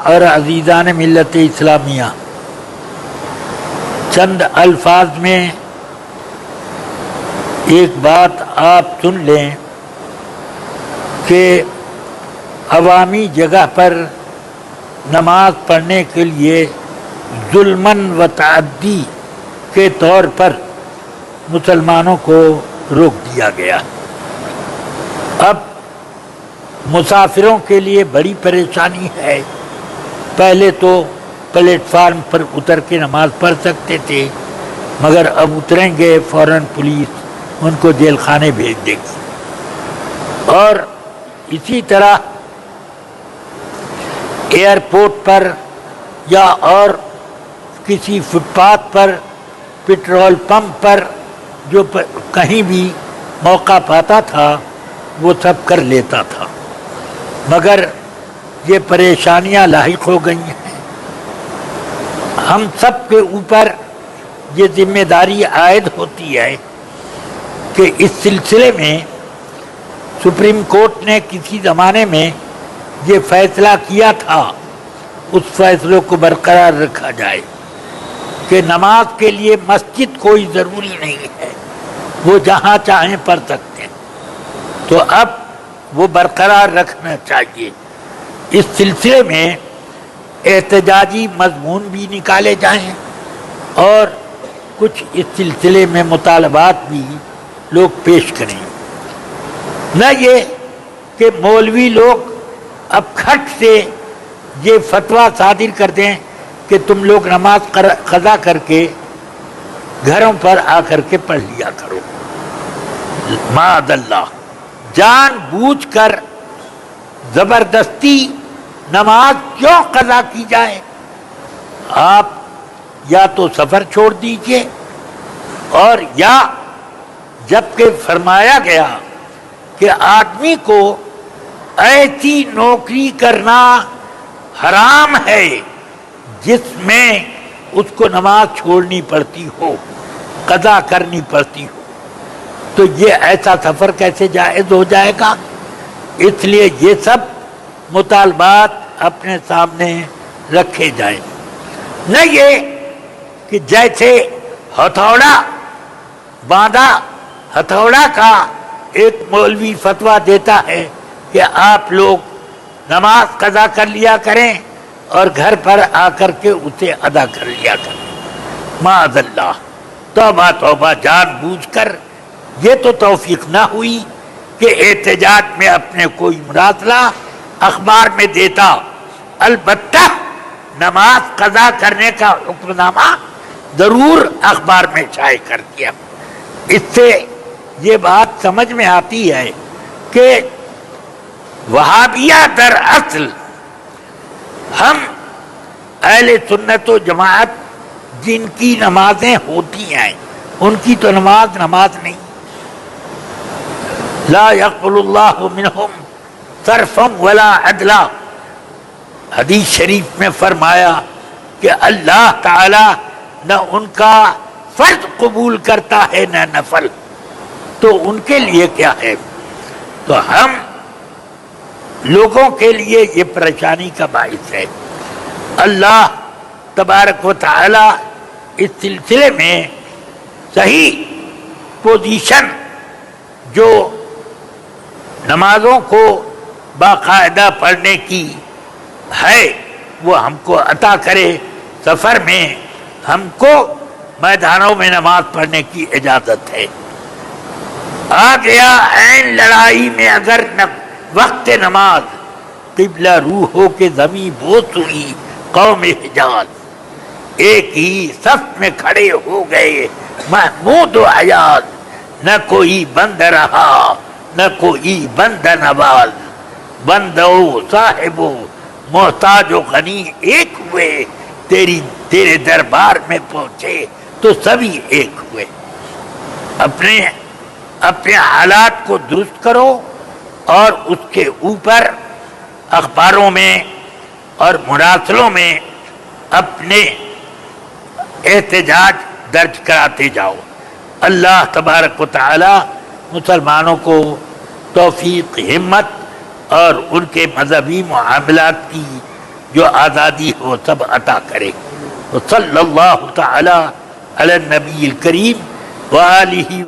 اور عزیزان ملت اسلامیہ، چند الفاظ میں ایک بات آپ سن لیں کہ عوامی جگہ پر نماز پڑھنے کے لیے ظلماً و تعدی کے طور پر مسلمانوں کو روک دیا گیا۔ اب مسافروں کے لیے بڑی پریشانی ہے۔ پہلے تو پلیٹ فارم پر اتر کے نماز پڑھ سکتے تھے، مگر اب اتریں گے فوراً پولیس ان کو جیل خانے بھیج دے گی۔ اور اسی طرح ایئرپورٹ پر یا اور کسی فٹ پاتھ پر، پٹرول پمپ پر جو کہیں بھی موقع پاتا تھا وہ سب کر لیتا تھا، مگر یہ پریشانیاں لاحق ہو گئی ہیں۔ ہم سب کے اوپر یہ ذمہ داری عائد ہوتی ہے کہ اس سلسلے میں سپریم کورٹ نے کسی زمانے میں یہ فیصلہ کیا تھا، اس فیصلے کو برقرار رکھا جائے کہ نماز کے لیے مسجد کوئی ضروری نہیں ہے، وہ جہاں چاہیں پڑھ سکتے ہیں، تو اب وہ برقرار رکھنا چاہیے۔ اس سلسلے میں احتجاجی مضمون بھی نکالے جائیں اور کچھ اس سلسلے میں مطالبات بھی لوگ پیش کریں، نہ یہ کہ مولوی لوگ اب کھٹ سے یہ فتویٰ صادر کر دیں کہ تم لوگ نماز قضا کر کے گھروں پر آ کر کے پڑھ لیا کرو۔ معاذ اللہ، جان بوجھ کر زبردستی نماز کیوں قضا کی جائے؟ آپ یا تو سفر چھوڑ دیجئے، اور یا جبکہ فرمایا گیا کہ آدمی کو ایسی نوکری کرنا حرام ہے جس میں اس کو نماز چھوڑنی پڑتی ہو، قضا کرنی پڑتی ہو، تو یہ ایسا سفر کیسے جائز ہو جائے گا؟ اس لیے یہ سب مطالبات اپنے سامنے رکھے جائیں، نہ یہ کہ جیسے ہتھوڑا باندھا، ہتھوڑا کا ایک مولوی فتویٰ دیتا ہے کہ آپ لوگ نماز قضا کر لیا کریں اور گھر پر آ کر کے اسے ادا کر لیا کریں۔ معاذ اللہ، توبہ توبہ، جان بوجھ کر یہ تو توفیق نہ ہوئی کہ احتجاج میں اپنے کوئی مراسلہ اخبار میں دیتا، البتہ نماز قضا کرنے کا حکم نامہ ضرور اخبار میں شائع کر دیا۔ اس سے یہ بات سمجھ میں آتی ہے کہ وہابیہ در اصل ہم اہل سنت و جماعت جن کی نمازیں ہوتی ہیں ان کی تو نماز نہیں۔ لا يقبل اللہ منہم صرفا ولا عدلا، حدیث شریف میں فرمایا کہ اللہ تعالی نہ ان کا فرض قبول کرتا ہے نہ نفل، تو ان کے لیے کیا ہے؟ تو ہم لوگوں کے لیے یہ پریشانی کا باعث ہے۔ اللہ تبارک و تعالی اس سلسلے میں صحیح پوزیشن جو نمازوں کو باقاعدہ پڑھنے کی ہے وہ ہم کو عطا کرے۔ سفر میں ہم کو میدانوں میں نماز پڑھنے کی اجازت ہے۔ آ گیا عین لڑائی میں اگر وقت نماز، قبلہ روح ہو کے زمیں بوس ہوئی قوم حجاز، ایک ہی صف میں کھڑے ہو گئے محمود و عیاض، نہ کوئی بند رہا نہ کوئی بند نواز، بند و صاحب و محتاج و غنی ایک ہوئے، تیرے دربار میں پہنچے تو سبھی ایک ہوئے۔ اپنے حالات کو درست کرو اور اس کے اوپر اخباروں میں اور مراسلوں میں اپنے احتجاج درج کراتے جاؤ۔ اللہ تبارک و تعالی مسلمانوں کو توفیق، ہمت اور ان کے مذہبی معاملات کی جو آزادی ہو سب عطا کرے. صلی اللہ تعالی علی النبی الکریم وآلہ